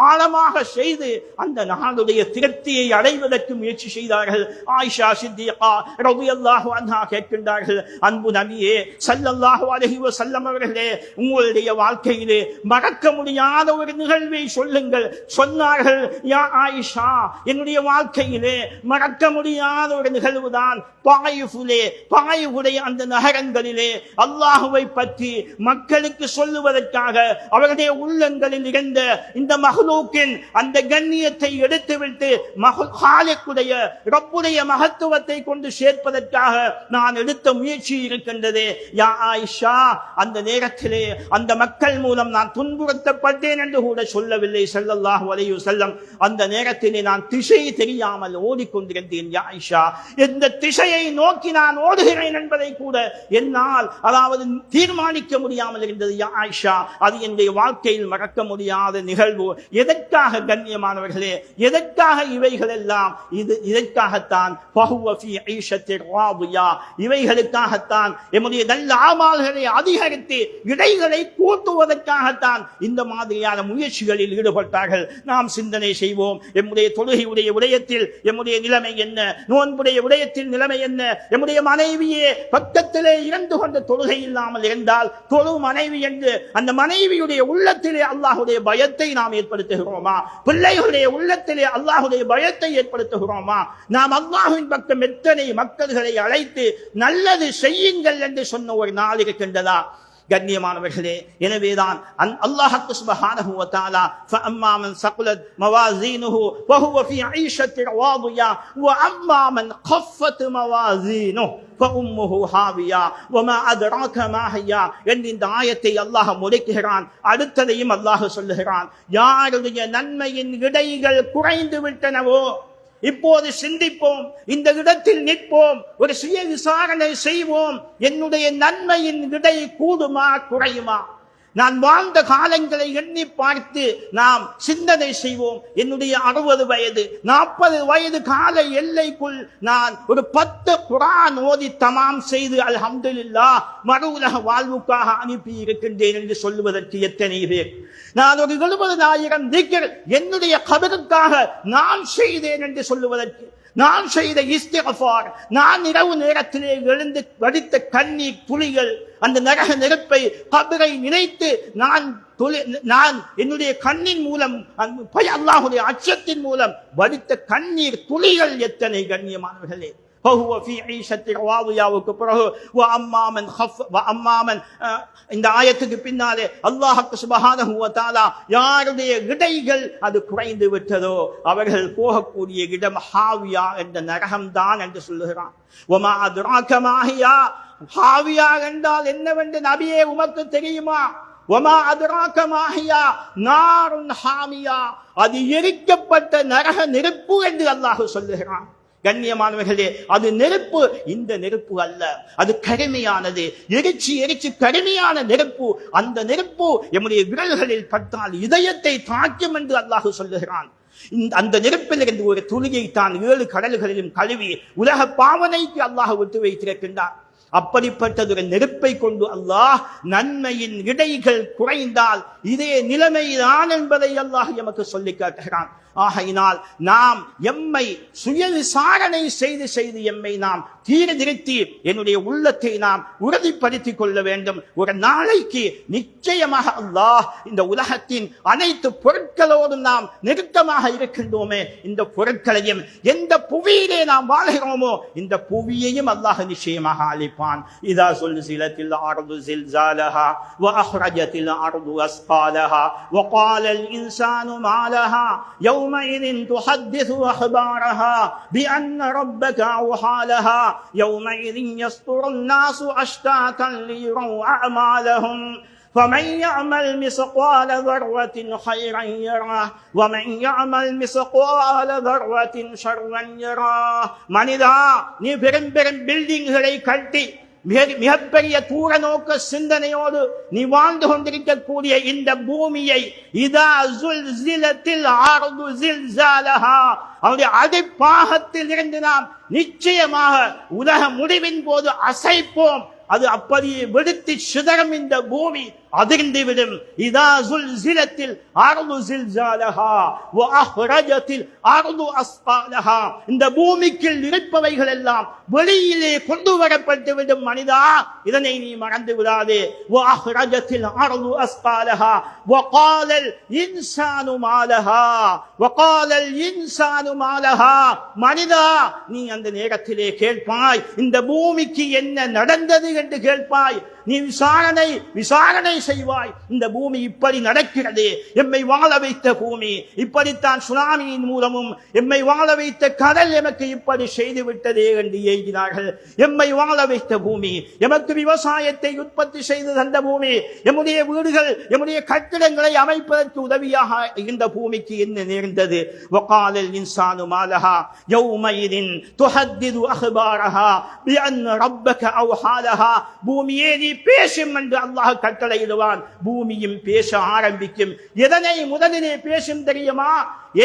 ஆழமாக செய்து அந்த நாளுடைய திருப்தியை அடைவதற்கு முயற்சி செய்தார்கள். ஆயிஷா சித்திகா ரலியல்லாஹு அன்ஹா கேட்கின்றார்கள், அன்பு நபியே ஸல்லல்லாஹு அலைஹி வஸல்லம் அவர்களே, உங்களுடைய வாழ்க்கையிலே மறக்க முடியாத ஒரு நிகழ்வை சொல்லுங்கள். சொன்னார்கள், யா ஆயிஷா, என்னுடைய வாழ்க்கையிலே மறக்க முடியாத ஒரு நிகழ்வுதான் பாயுடைய அந்த நகரங்கள் நாட்களிலே அல்லாஹுவை பற்றி மக்களுக்கு சொல்லுவதற்காக அவருடைய உள்ளங்களில் இருந்த இந்த மஹ்லூக்கின் அந்த கண்ணியத்தை எடுத்துவிட்டு காலிக்குடைய ரப்புடைய மகத்துவத்தை கொண்டு சேர்ப்பதற்காக நான் எடுத்த முயற்சி இருக்கின்றது. யா ஆயிஷா, அந்த நேரத்திலே அந்த மக்கள் மூலம் நான் துன்புறுத்தப்பட்டேன் என்று கூட சொல்லவில்லை ஸல்லல்லாஹு அலைஹி வஸல்லம். அந்த நேரத்திலே நான் திசை தெரியாமல் ஓடிக்கொண்டிருந்தேன். யா ஆயிஷா, எந்த திசையை நோக்கி நான் ஓடுகிறேன் என்பதை கூட என்னால் தீர்மானிக்க முடியாமல் இருந்தது. யா ஆயிஷா, அது என்னுடைய வாழ்க்கையில் மறக்க முடியாத நிகழ்வு. எதற்காக கண்ணியமானவர்களே, எதற்காக இவைகள் எல்லாம்? இதற்காகத்தான் இவைகளுக்காகத்தான் எம்முடைய நல்ல ஆமால்களை அதிகரித்து இடைகளை கூட்டுவதற்காகத்தான் இந்த மாதிரியான முயற்சிகளில் ஈடுபட்டார்கள். நாம் சிந்தனை செய்வோம். எம்முடைய தொழுகையுடைய விடயத்தில் எம்முடைய நிலைமை என்ன? நோன்புடைய விடயத்தில் நிலைமை என்ன? எம்முடைய மனைவியே பக்கத்திலே இருந்து கொண்ட தொழுகை இல்லாமல் இருந்தால் தொழு மனைவி என்று அந்த மனைவியுடைய உள்ளத்திலே அல்லாஹுடைய பயத்தை நாம் ஏற்படுத்துகிறோமா? பிள்ளைகளுடைய உள்ளத்திலே அல்லாஹுடைய பயத்தை ஏற்படுத்துகிறோமா? நாம் அல்லாஹ்வின் பக்கம் எத்தனை மக்கள்களை அழைத்து நல்லது செய்யுங்கள் என்று சொன்ன ஒரு நாள் இருக்கின்றதா? கண்ணியமானவர்களே, எனவேதான் அல்லாஹ் சுப்ஹானஹு வ தஆலா ஃபஅம்மா மன் ஸகுலத் மவாஸீனுஹு ஃபஹுவ ஃபீ ஈஷத்தின் ராதியா வ அம்மா மன் கஃபத் மவாஸீனுஹு ஃபஉம்முஹு ஹாவியா வமா அத்ராக மா ஹியா என்ற இந்த ஆயத்தை அல்லாஹ் முடிக்கிறான். அடுத்ததையும் அல்லாஹ் சொல்லுகிறான், யாருடைய நன்மையின் விடைகள் குறைந்து விட்டனவோ இப்போது சிந்திப்போம், இந்த இடத்தில் நிற்போம், ஒரு சுய விசாரணை செய்வோம். என்னுடைய நன்மையின் விடை கூடுமா குறையுமா? நான் வாழ்ந்த காலங்களை எண்ணி பார்த்து நாம் சிந்தனை செய்வோம். என்னுடைய 60 வயது 40 வயது கால எல்லைக்குள் நான் ஒரு 10 குர்ஆன் ஓதி தமாம் செய்து அல்ஹம்துலில்லாஹ் மறு உலக வாழ்வுக்காக அனுப்பி இருக்கின்றேன் என்று சொல்லுவதற்கு எத்தனை பேர்? நான் ஒரு 70,000 திக்ர் என்னுடைய கபருக்காக நான் செய்தேன் என்று சொல்லுவதற்கு, நான் செய்த இஸ்திக்ஃபார், நான் இரவு நேரத்திலே எழுந்து வடித்த கண்ணீர் துளிகள், அந்த நரக நெருப்பை கபரை நினைத்து நான் என்னுடைய கண்ணின் மூலம் அல்லாஹ்வுடைய அச்சத்தின் மூலம் வடித்த கண்ணீர் துளிகள் எத்தனை கண்ணியமானவர்களே! இந்த ஆயத்துக்கு பின்னாலே அல்லாஹ் சுப்ஹானஹு வ தஆலா யாருடைய இடைகள் அது குறைந்து விட்டதோ அவர்கள் போகக்கூடிய இடம் ஹாவியா என்ற நரகம்தான் என்று சொல்லுகிறான். வமா அத்ராக மா ஹியா, ஹாவியா என்றால் என்னவென்று நபியே உமக்கு தெரியுமா? வமா அத்ராக மா ஹியா நாருன் ஹாமியா, அது எரிக்கப்பட்ட நரக நெருப்பு என்று அல்லாஹ் சொல்லுகிறான். கண்ணியமானவர்களே, அது நெருப்பு, இந்த நெருப்பு அல்ல, அது கடுமையானது. எரிச்சு கடுமையான நெருப்பு. அந்த நெருப்பு எம்முடைய விரல்களில் பட்டால் இதயத்தை தாக்கும் என்று அல்லாஹ் சொல்லுகிறான். அந்த நெருப்பிலிருந்து ஒரு துளியை தான் 7 கடல்களிலும் கழுவி உலக பாவனைக்கு அல்லாஹ் விட்டு வைத்திருக்கின்றான். அப்படிப்பட்டதொரு நெருப்பை கொண்டு அல்லாஹ் நன்மையின் இடைகள் குறைந்தால் இதே நிலைமைதான் என்பதை அல்லாஹ் எமக்கு சொல்லி காட்டுகிறான். ஆகையினால் நாம் எம்மை சுய விசாரணை செய்து எம்மை நாம் தீர்நிறுத்தி என்னுடைய உள்ளத்தை நாம் உறுதிப்படுத்திக் கொள்ள வேண்டும். ஒரு நாளைக்கு நிச்சயமாக அல்லாஹ் இந்த உலகத்தின் அனைத்து பொருட்களோடும் நாம் நெருக்கமாக இருக்கின்றோமே, இந்த பொருட்களையும் எந்த புவியிலே நாம் வாழ்கிறோமோ இந்த புவியையும் அல்லாஹ் நிச்சயமாக அளிப்பான். இதா சுல்சிலத்தில் அர்து ஸில்ஸாலஹா வ அஹ்ரஜத்தில் அர்து அஸ்காலஹா வ காலல் இன்சானு மா லஹா يومئذ تحدث أخبارها بأن ربك أوحى لها يومئذ يصدر الناس أشتاتا ليروا أعمالهم فمن يعمل مثقال ذرة خيرا يره ومن يعمل مثقال ذرة شرا يره. மனிதா, நீ பெரும் பில்டிங்களை கட்டி மிகப்பெரிய தூர நோக்க சிந்தனையோடு நீ வாழ்ந்து கொண்டிருக்கக்கூடிய இந்த பூமியை இதா ஸுல்ஸிலத்தில் அர்து ஸில்ஸாலஹா, அவருடைய அடிப்பாகத்தில் இருந்து நாம் நிச்சயமாக உலக முடிவின் போது அசைப்போம். அது அப்படியே வெடித்து சிதறும் இந்த பூமி. அதிர்ந்துவிடும். இதா ஸுல்ஸிலத்தில் அர்து ஸில்ஸாலஹா வ அஹ்ரஜத்தில் அர்து அஸ்காலஹா. இந்த பூமிக்கு இருப்பவைகள் எல்லாம் வெளியிலே கொண்டு வரப்பட்டுவிடும் மனிதா, இதனை நீ மறந்து விடாதே. வ அஹ்ரஜத்தில் அர்து அஸ்காலஹா வ காலல் இன்சானு மாலஹா வ காலல் இன்சானு மாலஹா. மனிதா, நீ அந்த நேரத்திலே கேட்பாய், இந்த பூமிக்கு என்ன நடந்தது என்று கேட்பாய். நீ விசாரணை செய்வாய். இந்த பூமி இப்படி நடக்கிறது, எம்மை வாழ வைத்த பூமி இப்படித்தான் சுனாமியின் மூலமும் எம்மை வாழ வைத்த கடல் எமக்கு இப்படி செய்து விட்டதே என்று ஏங்கினார்கள். எம்மை வாழ வைத்த பூமி, எமக்கு விவசாயத்தை உற்பத்தி செய்து தந்த பூமி, எம்முடைய வீடுகள் எம்முடைய கட்டிடங்களை அமைப்பதற்கு உதவியாக இருந்த பூமிக்கு என்ன நேர்ந்தது? வகாலல் இன்சானு மாலஹா யௌமைதின் துஹத்திது அஹ்பாரஹா பிஅன்ன ரப்பக அவ்ஹாலஹா. பூமியே நீ பேசும் என்று அல்லாஹ் கட்டளையிடுவான். பூமியும் பேச ஆரம்பிக்கும். எதனை முதலிலே பேசும் தெரியுமா?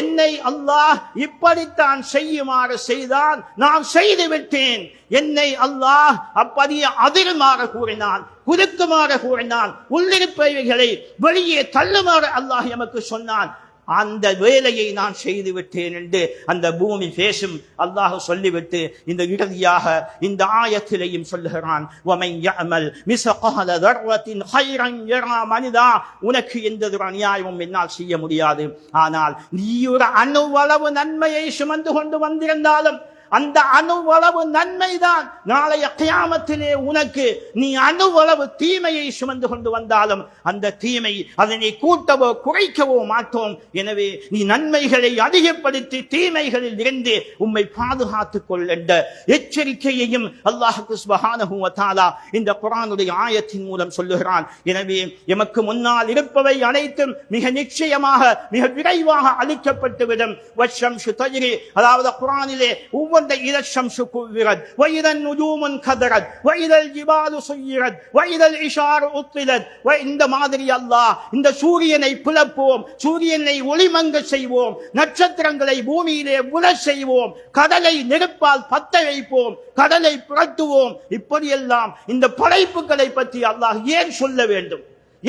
என்னை அல்லாஹ் இப்படித்தான் செய்யுமாறு செய்தான், நான் செய்து விட்டேன். என்னை அல்லாஹ் அப்படியே அதிருமாறு கூறினான், குறுக்குமாறு கூறினான், உள்ளிருப்பவைகளை வெளியே தள்ளுமாறு அல்லாஹ் எமக்கு சொன்னான். அந்த வேலையை நான் செய்து விட்டேன் என்று அந்த பூமி பேசும். அல்லாஹ் சொல்லிவிட்டு இந்த இறுதியாக இந்த ஆயத்திலையும் சொல்லுகிறான், வமன் யஅமல் மிஸ்கால தர்வத்தின் கைரன் யரா. மனிதா, உனக்கு எந்த ஒரு அநியாயமும் என்னால் செய்ய முடியாது. ஆனால் நீ ஒரு அணுவளவு நன்மையை சுமந்து கொண்டு வந்திருந்தாலும் அந்த அணுவளவு நன்மைதான் நாளைய கியாமத்திலே உனக்கு, நீ அணுவளவு தீமையை சுமந்து கொண்டு வந்தாலும் அந்த தீமை அதனை கூட்டவோ குறைக்கவோ மாட்டோம். எனவே நீ நன்மைகளை அதிகப்படுத்தி தீமைகளில் இருந்து உம்மை பாதுகாத்துக் கொள் என்ற எச்சரிக்கையையும் அல்லாஹ் சுப்ஹானஹு வ தஆலா இந்த குர்ஆனுடைய ஆயத்தின் மூலம் சொல்லுகிறான். எனவே எமக்கு முன்னால் இருப்பவை அனைத்தும் மிக நிச்சயமாக மிக விரைவாக அளிக்கப்பட்டுவிடும். வஷம்சு தஜ்ரி, அதாவது குர்ஆனிலே إذا الشمس كورت وإذا النجوم انكدرت وإذا الجبال سيرت وإذا العشار عطلت. இந்த மாதிரி அல்லாஹ் இந்த சூரியனை பிளப்போம், சூரியனை ஒளிமங்க செய்வோம், நட்சத்திரங்களை பூமியிலே உலச் செய்வோம், கடலை நெருப்பால் பத்த வைப்போம், கடலை புரட்டுவோம். இப்படியெல்லாம் இந்த படைப்புகளை பற்றி அல்லாஹ் ஏன் சொல்ல வேண்டும்?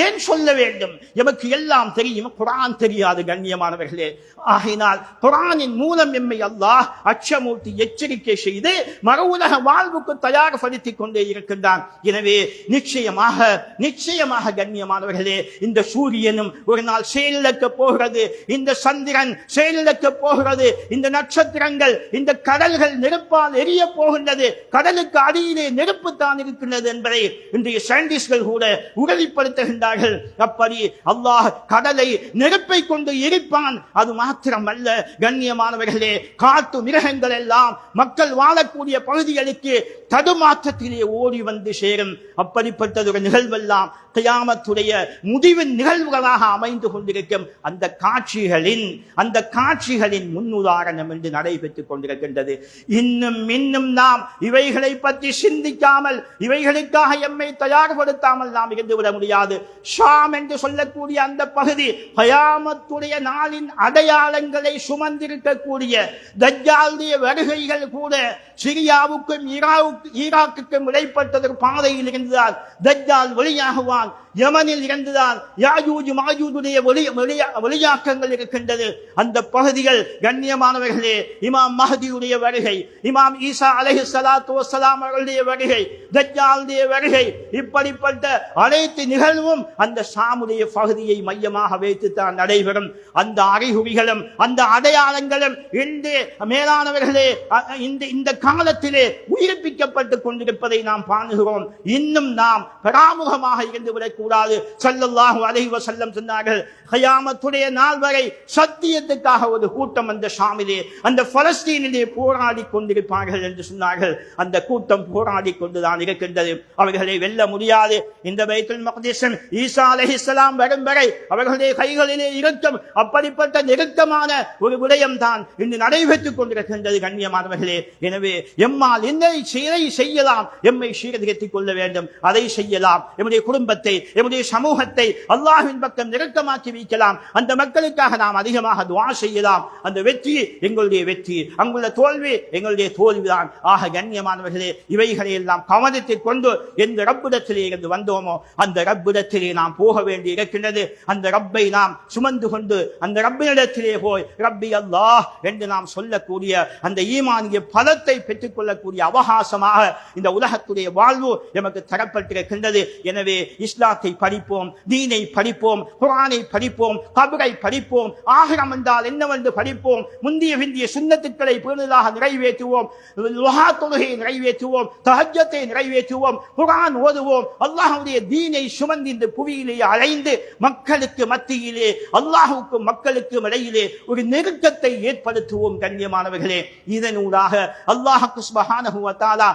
ஏன் சொல்ல வேண்டும்? எமக்கு எல்லாம் தெரியும், குர்ஆன் தெரியாது கண்ணியமானவர்களே. ஆகினால் குர்ஆனின் மூலம் எம்மை அல்லாஹ் அச்சமூட்டி எச்சரிக்கை செய்து மறுவுலக வாழ்வுக்கு தயார்படுத்திக் கொண்டே இருக்கின்றான். எனவே நிச்சயமாக கண்ணியமானவர்களே, இந்த சூரியனும் ஒரு நாள் செயலிழக்க போகிறது, இந்த சந்திரன் செயலிழக்க போகிறது, இந்த நட்சத்திரங்கள் இந்த கடல்கள் நெருப்பால் எரிய போகின்றது, கடலுக்கு அடியிலே நெருப்பு தான் இருக்கின்றது என்பதை இன்றைய சயின்டிஸ்ட்கள் கூட உறுதிப்படுத்துகின்றனர். அப்படி அல்லாஹ் கடலை நெருப்பை கொண்டு எரிப்பான். அது மாத்திரமல்ல கண்ணியமானவர்களே, காட்டு மிருகங்கள் எல்லாம் மக்கள் வாழக்கூடிய பகுதிகளுக்கு தடுமாற்றத்திலே ஓடி வந்து சேரும். அப்படிப்பட்டதொரு நிகழ்வெல்லாம் கியாமத்துடைய முடிவின் நிகழ்வுகளாக அமைந்து கொண்டிருக்கும். அந்த காட்சிகளின் முன்னுதாரணம் என்று நடைபெற்றுக் கொண்டிருக்கின்றது. இன்னும் நாம் இவைகளை பற்றி சிந்திக்காமல், இவைகளுக்காக எம்மை தயார்படுத்தாமல் நாம் இருந்துவிட முடியாது. ஷாம் என்று சொல்லக்கூடிய அந்த பகுதி கியாமத்துடைய நாளின் அடையாளங்களை சுமந்திருக்கக்கூடிய தஜ்ஜாலுடைய வருகைகள் கூட சிரியாவுக்கும் ஈராக்குக்கும் இடைப்பட்டதொரு பாதையில் இருந்துதான் தஜ்ஜால் வெளியாகுவான். யமனில் இருந்துதான் யாஜூஜ் மாஜூஜுடைய வெளியாக்கங்கள் இருக்கின்றது. அந்த பகுதிகள் கண்ணியமானவர்களே, இமாம் மஹதியுடைய வருகை, இமாம் ஈசா அலைஹிஸ்ஸலாத்து வஸ்ஸலாம் அவர்களுடைய வருகை, தஜ்ஜாலுடைய வருகை, இப்படிப்பட்ட அனைத்து நிகழ்வும் அந்த ஷாமுடைய பகுதியை மையமாக வைத்து தான் நடைபெறும். அந்த அறிகுறிகளும் அந்த அடையாளங்களும் இன்று மேலானவர்களே இந்த காலத்திலே உயிர்ப்பிக்கப்பட்டுக் கொண்டிருப்பதை நாம் காணுகிறோம். இன்னும் நாம் பராமுகமாக இருந்து விடக்கூடாது. ஸல்லல்லாஹு அலைஹி வஸல்லம் சொன்னார்கள், கியாமத்துடைய நாள் வரை சத்தியத்துக்காக ஒரு கூட்டம் அந்த ஷாமிலே, அந்த பலஸ்தீனிலே போராடி கொண்டிருப்பார்கள் என்று சொன்னார்கள். அந்த கூட்டம் போராடி கொண்டுதான் இருக்கின்றது. அவர்களை வெல்ல முடியாது. இந்த பைத்துல் மக்திஸ் ஈசா அலைஹிஸ்ஸலாம் வரும் வரை அவர்களுடைய கைகளிலே இருக்கும். அப்படிப்பட்ட நெருக்கமான ஒரு விடயம் தான் இன்று நடைபெற்றுக் கொண்டிருக்கின்றது கண்ணியமானவர்களே. எனவே எம்மால் எதை செய்யலாம், எம்மை சீர்திருத்திக் கொள்ள வேண்டும், அதை செய்யலாம். எம்முடைய குடும்பத்தை, எம்முடைய சமூகத்தை அல்லாஹ்வின் பக்கம் நெருக்கமாக்கி வைக்கலாம். அந்த மக்களுக்காக நாம் அதிகமாக துஆ செய்யலாம். அந்த வெற்றி எங்களுடைய வெற்றி, அங்குள்ள தோல்வி எங்களுடைய தோல்விதான். ஆக கண்ணியமானவர்களே, இவைகளை எல்லாம் கவனத்தில் கொண்டு எந்த ரப்பிடத்திலே இருந்து வந்தோமோ அந்த ரப்பிடத்திலே நாம் போக வேண்டி இருக்கின்றது. அந்த ரப்பை நாம் சுமந்து கொண்டு அந்த ரப்பினிடத்திலே போய் ரப்பி அல்லாஹ் என்று நாம் சொல்லக்கூடிய அந்த ஈமானிய பலத்தை பெற்றுக் கொள்ளக்கூடிய அவகாசமாக இந்த உலகத்துடைய வாழ்வு எமக்கு தரப்பட்டிருக்கின்றது. எனவே இஸ்லாத்தை படிப்போம், தீனை படிப்போம், குர்ஆனை படிப்போம், கபரை படிப்போம், ஆகிரம் என்றால் என்னவென்று படிப்போம், முந்திய பிந்திய சுன்னத்துக்களை பேணுதலாக நிறைவேற்றுவோம், லுஹா தொழுகையை நிறைவேற்றுவோம், தஹஜ்ஜத்தை நிறைவேற்றுவோம், குர்ஆன் ஓதுவோம். அல்லாஹ்வுடைய தீனை சுமந்து இந்த புவியிலே அலைந்து மக்களுக்கு மத்தியிலே அல்லாஹ்வுக்கும் மக்களுக்கும் இடையிலே ஒரு நெருக்கத்தை ஏற்படுத்துவோம். கண்ணியமானவர்களே, இதனூடாக அல்லாஹ் சுப்ஹானஹு வ தஆலா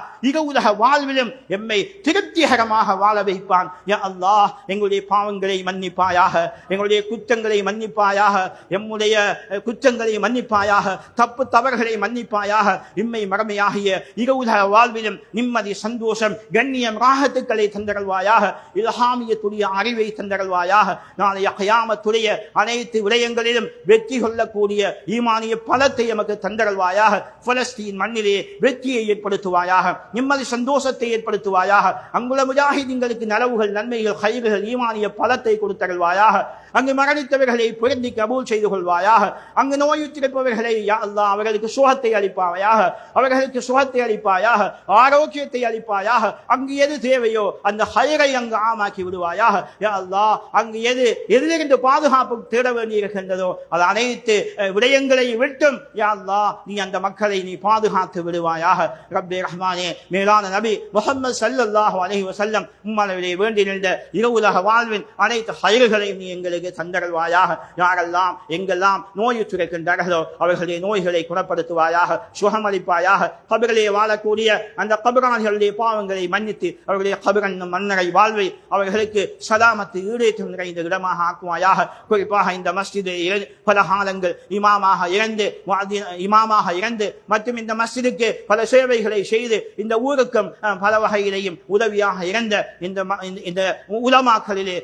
உலக வாழ்விலும் எம்மை திருப்திகரமாக வாழ வைப்பான். யா அல்லாஹ், எங்களுடைய பாவங்களை மன்னிப்பாயாக, எங்களுடைய குற்றங்களை மன்னிப்பாயாக, எம்முடைய குற்றங்களை மன்னிப்பாயாக, தப்பு தவறுகளை மன்னிப்பாயாக. இம்மை மறமையாகிய உலக வாழ்விலும் நிம்மதி, சந்தோஷம், கண்ணியம், ராஹத்துக்களை தந்தருள்வாயாக. இல்ஹாமியத்துடைய அறிவை தந்தருள்வாயாக. நாளைய கியாமத்துடைய அனைத்து விடயங்களிலும் வெற்றி கொள்ளக்கூடிய ஈமானிய பலத்தை எமக்கு தந்தருள்வாயாக. பலஸ்தீன் மண்ணிலே வெற்றியை ஏற்படுத்துவாயாக, நிம்மதி சந்தோஷத்தை ஏற்படுத்துவாயாக. அங்குள்ள முஜாஹிதீன்களுக்கு நலவுகள், நன்மைகள், கைகள், ஈமானிய பலத்தை கொடுத்தருள்வாயாக. அங்கு மரணித்தவர்களை பொருந்தி கபூல் செய்து கொள்வாயாக. அங்கு நோயுற்றிருப்பவர்களை யா அல்லாஹ் அவர்களுக்கு சுகத்தை அளிப்பாயாக, அவர்களுக்கு சுகத்தை அளிப்பாயாக, ஆரோக்கியத்தை அளிப்பாயாக. அங்கு எது தேவையோ அந்த ஹைரை அங்கு ஆமாக்கி விடுவாயாக. யா அல்லாஹ், அங்கு எதிலிருந்து பாதுகாப்பு தேட வேண்டியிருக்கின்றதோ அது அனைத்து விடயங்களை விட்டும் யா அல்லாஹ் நீ அந்த மக்களை நீ பாதுகாத்து விடுவாயாக. ரப்பே ரஹ்மானே, மேலான நபி முஹம்மது ஸல்லல்லாஹு அலைஹி வஸல்லம் உம்மளவிலே வேண்டி நின்ற உலக வாழ்வின் அனைத்து ஹைர்களையும் நீ எங்களுக்கு தந்தருள்வாயாக. யாரெல்லாம் எங்கெல்லாம் நோயுற்றிருக்கின்றார்களோ அவர்களுடைய நோய்களை குணப்படுத்துவாயாக, சுகமளிப்பாயாக. கபரிலே வாழக்கூடிய அந்த கபரான்களுடைய பாவங்களை மன்னித்து அவர்களுடைய கபர் என்னும் மன்னரை வாழ்வை அவர்களுக்கு சலாமத்து ஈடேற்றம் நிறைந்த இடமாக ஆக்குவாயாக. குறிப்பாக இந்த மஸ்ஜிதை பல காலங்கள் இமாமாக இறந்து மற்றும் இந்த மஸ்ஜிதுக்கு பல சேவைகளை செய்து இந்த ஊருக்கும் பல வகையிலையும் உதவியாக இருந்த இந்த உலமாக்களிலே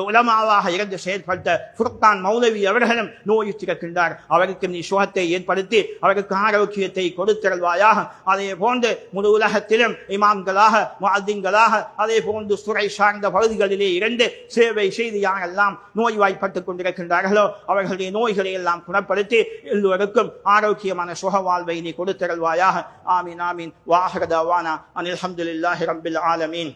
உலமாவாக இருந்து செயற்பட்ட ஃபுர்கான் மௌலவி அவர்களும் நோயுற்றிருக்கின்றார். அவருக்கு நீ சுகத்தை ஏற்படுத்தி அவருக்கு ஆரோக்கியத்தை கொடுத்தருள்வாயாக. அதே போன்று முழு உலகத்திலும் இமாம்களாக, முஅத்தின்களாக, அதே போன்று துறை சார்ந்த பகுதிகளிலே இருந்து சேவை செய்து யாரெல்லாம் நோய்வாய்ப்பட்டுக் கொண்டிருக்கின்றார்களோ அவர்களுடைய நோய்களை எல்லாம் குணப்படுத்தி எல்லோருக்கும் ஆரோக்கியமான சுக வாழ்வை நீ கொடுத்தருள்வாயாக. ஆமீன் ஆமீன். வாஹிரு தஅவானா அனில் ஹம்துலில்லாஹி ரப்பில் ஆலமீன்.